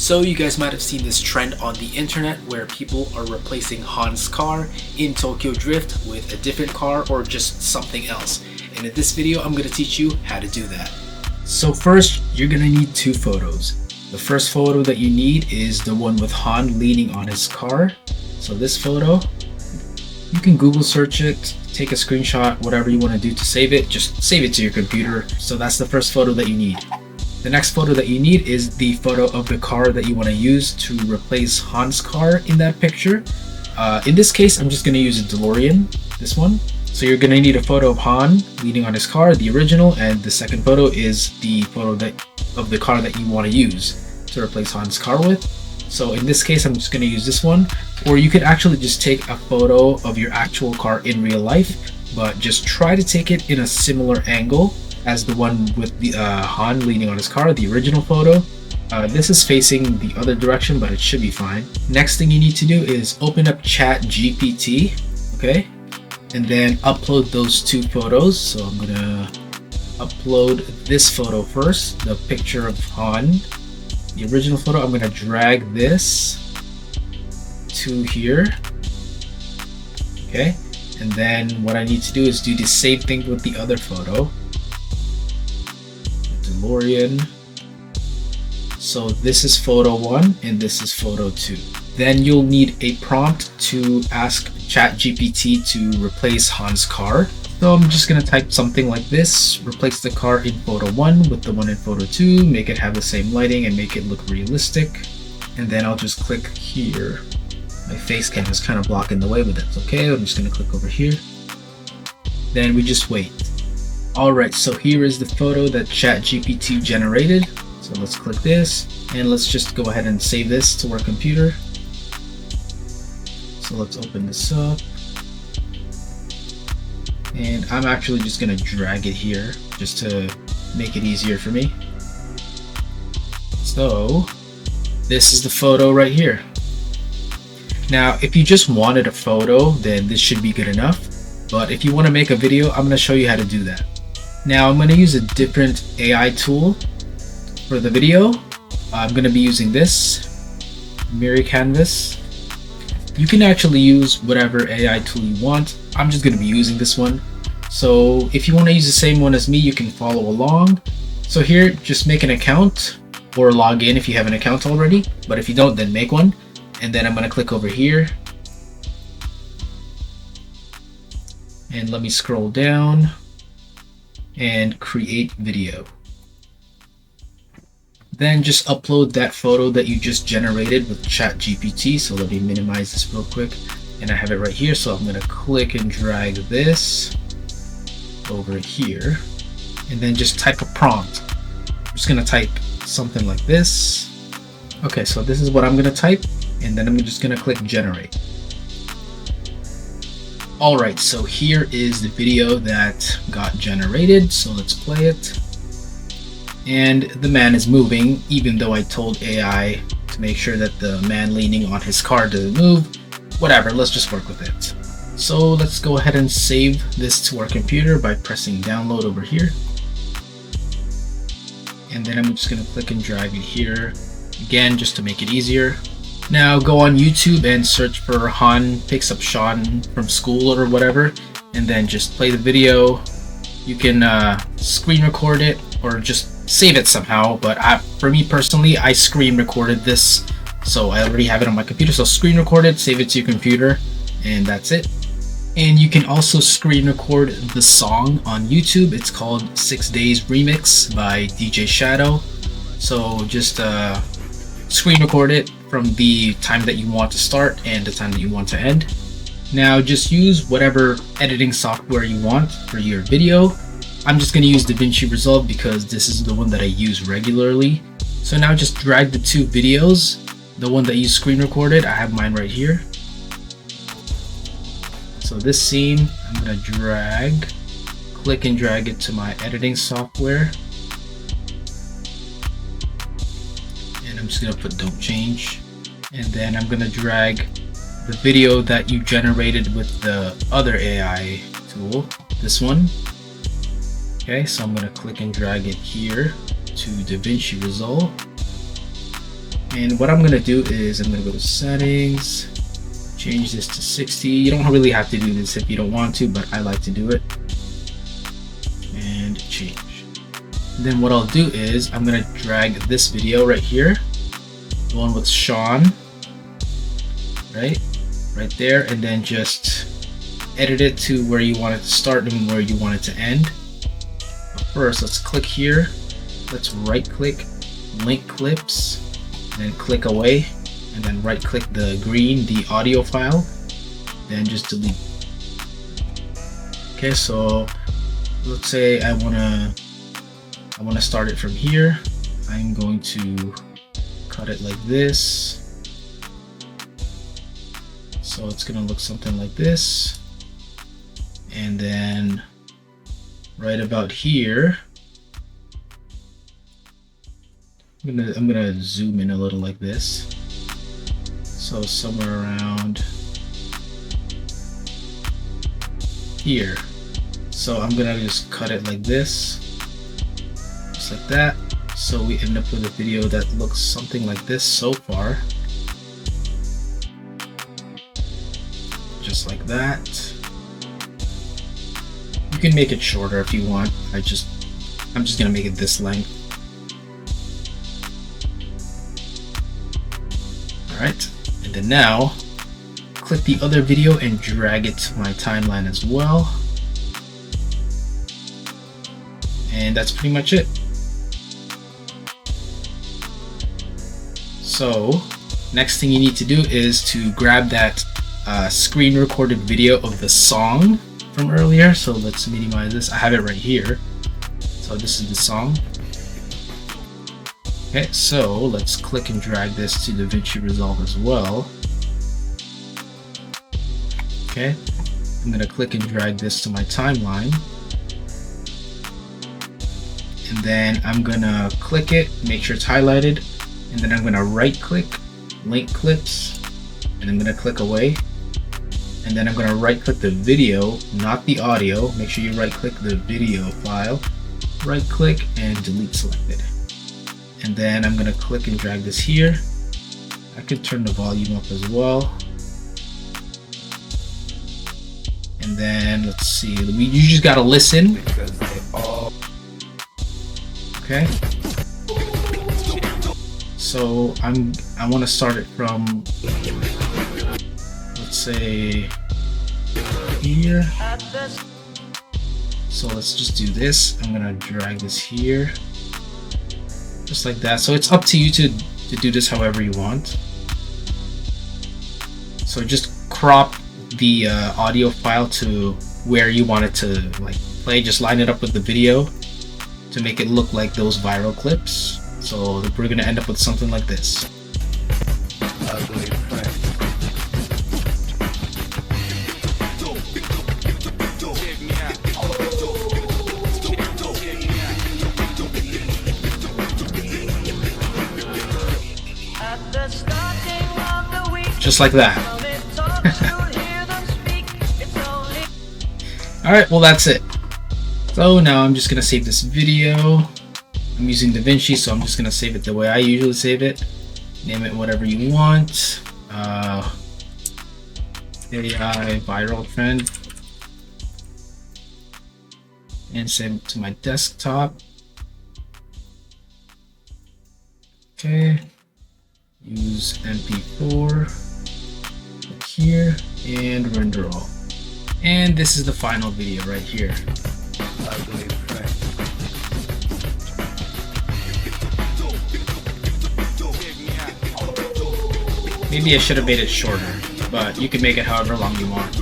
So you guys might have seen this trend on the internet where people are replacing Han's car in Tokyo Drift with a different car or just something else. And in this video, I'm going to teach you how to do that. So first, you're going to need two photos. The first photo that you need is the one with Han leaning on his car. So this photo, you can Google search it, take a screenshot, whatever you want to do to save it, just save it to your computer. So that's the first photo that you need. The next photo that you need is the photo of the car that you want to use to replace Han's car in that picture. In this case, I'm just going to use a DeLorean, this one. So you're going to need a photo of Han leaning on his car, the original, and the second photo is the photo of the car that you want to use to replace Han's car with. So in this case, I'm just going to use this one, or you could actually just take a photo of your actual car in real life, but just try to take it in a similar angle as the one with the Han leaning on his car, the original photo. This is facing the other direction, but it should be fine. Next thing you need to do is open up ChatGPT, okay? And then upload those two photos. So I'm gonna upload this photo first, the picture of Han, the original photo. I'm gonna drag this to here, okay? And then what I need to do is do the same thing with the other photo. DeLorean. So this is photo 1 and this is photo 2. Then you'll need a prompt to ask ChatGPT to replace Han's car. So I'm just going to type something like this: replace the car in photo 1 with the one in photo 2, make it have the same lighting and make it look realistic. And then I'll just click here. My face cam is kind of blocking the way, but that's okay. I'm just going to click over here. Then we just wait. Alright, so here is the photo that ChatGPT generated. So let's click this and let's just go ahead and save this to our computer. So let's open this up. And I'm actually just going to drag it here just to make it easier for me. So this is the photo right here. Now, if you just wanted a photo, then this should be good enough. But if you want to make a video, I'm going to show you how to do that. Now I'm going to use a different AI tool for the video. I'm going to be using this Mirror Canvas. You can actually use whatever AI tool you want. I'm just going to be using this one. So if you want to use the same one as me, you can follow along. So here, just make an account or log in if you have an account already. But if you don't, then make one. And then I'm going to click over here. And let me scroll down and create video. Then just upload that photo that you just generated with ChatGPT. So let me minimize this real quick. And I have it right here. So I'm going to click and drag this over here. And then just type a prompt. I'm just going to type something like this. Okay, so this is what I'm going to type. And then I'm just going to click generate. Alright, so here is the video that got generated, so let's play it. And the man is moving, even though I told AI to make sure that the man leaning on his car doesn't move. Whatever, let's just work with it. So let's go ahead and save this to our computer by pressing download over here. And then I'm just going to click and drag it here, again, just to make it easier. Now go on YouTube and search for Han picks up Sean from school or whatever, and then just play the video. You can screen record it or just save it somehow, but for me personally, I screen recorded this, so I already have it on my computer. So screen record it, save it to your computer, and that's it. And you can also screen record the song on YouTube. It's called 6 Days Remix by DJ Shadow. So just screen record it from the time that you want to start and the time that you want to end. Now just use whatever editing software you want for your video. I'm just going to use DaVinci Resolve because this is the one that I use regularly. So now just drag the two videos. The one that you screen recorded, I have mine right here. So this scene, I'm going to click and drag it to my editing software. I'm just going to put don't change, and then I'm going to drag the video that you generated with the other AI tool, this one. Okay, so I'm going to click and drag it here to DaVinci Resolve. And what I'm gonna do is I'm gonna go to settings, change this to 60. You don't really have to do this if you don't want to, but I like to do it. And change. Then what I'll do is I'm gonna drag this video right here, the one with Sean, right there, and then just edit it to where you want it to start and where you want it to end. But first, let's click here. Let's right click, link clips, and then click away, and then right click the green, the audio file, then just delete. Okay, so let's say I wanna start it from here. I'm going to cut it like this. So it's gonna look something like this. And then right about here, I'm gonna zoom in a little like this. So somewhere around here. So I'm gonna just cut it like this, just like that. So we end up with a video that looks something like this so far. Just like that. You can make it shorter if you want. I'm just gonna make it this length. Alright, and then now click the other video and drag it to my timeline as well. And that's pretty much it. So next thing you need to do is to grab that screen recorded video of the song from earlier. So let's minimize this. I have it right here. So this is the song. Okay, so let's click and drag this to DaVinci Resolve as well. Okay, I'm gonna click and drag this to my timeline. And then I'm gonna click it, make sure it's highlighted, and then I'm gonna right click, link clips, and I'm gonna click away. And then I'm gonna right click the video, not the audio. Make sure you right click the video file, right click and delete selected. And then I'm gonna click and drag this here. I could turn the volume up as well. And then let's see, you just gotta listen. Okay. So I want to start it from, let's say here. So let's just do this. I'm gonna drag this here, just like that. So it's up to you to do this however you want. So just crop the audio file to where you want it to like play. Just line it up with the video to make it look like those viral clips. So we're gonna end up with something like this. Just like that. Alright, well that's it. So now I'm just gonna save this video. I'm using DaVinci, so I'm just gonna save it the way I usually save it. Name it whatever you want. AI viral trend. And save it to my desktop. Okay. Use MP4 here and render all. And this is the final video right here. Maybe I should have made it shorter, but you can make it however long you want.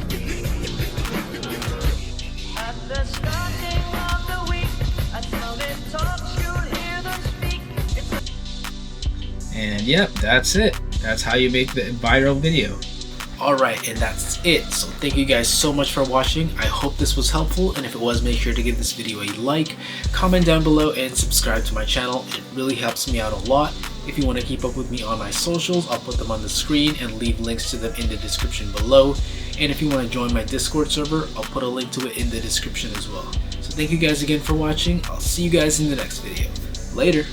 And yep, that's it. That's how you make the viral video. Alright, and that's it. So thank you guys so much for watching. I hope this was helpful, and if it was, make sure to give this video a like, comment down below, and subscribe to my channel. It really helps me out a lot. If you want to keep up with me on my socials, I'll put them on the screen and leave links to them in the description below. And if you want to join my Discord server, I'll put a link to it in the description as well. So thank you guys again for watching. I'll see you guys in the next video. Later!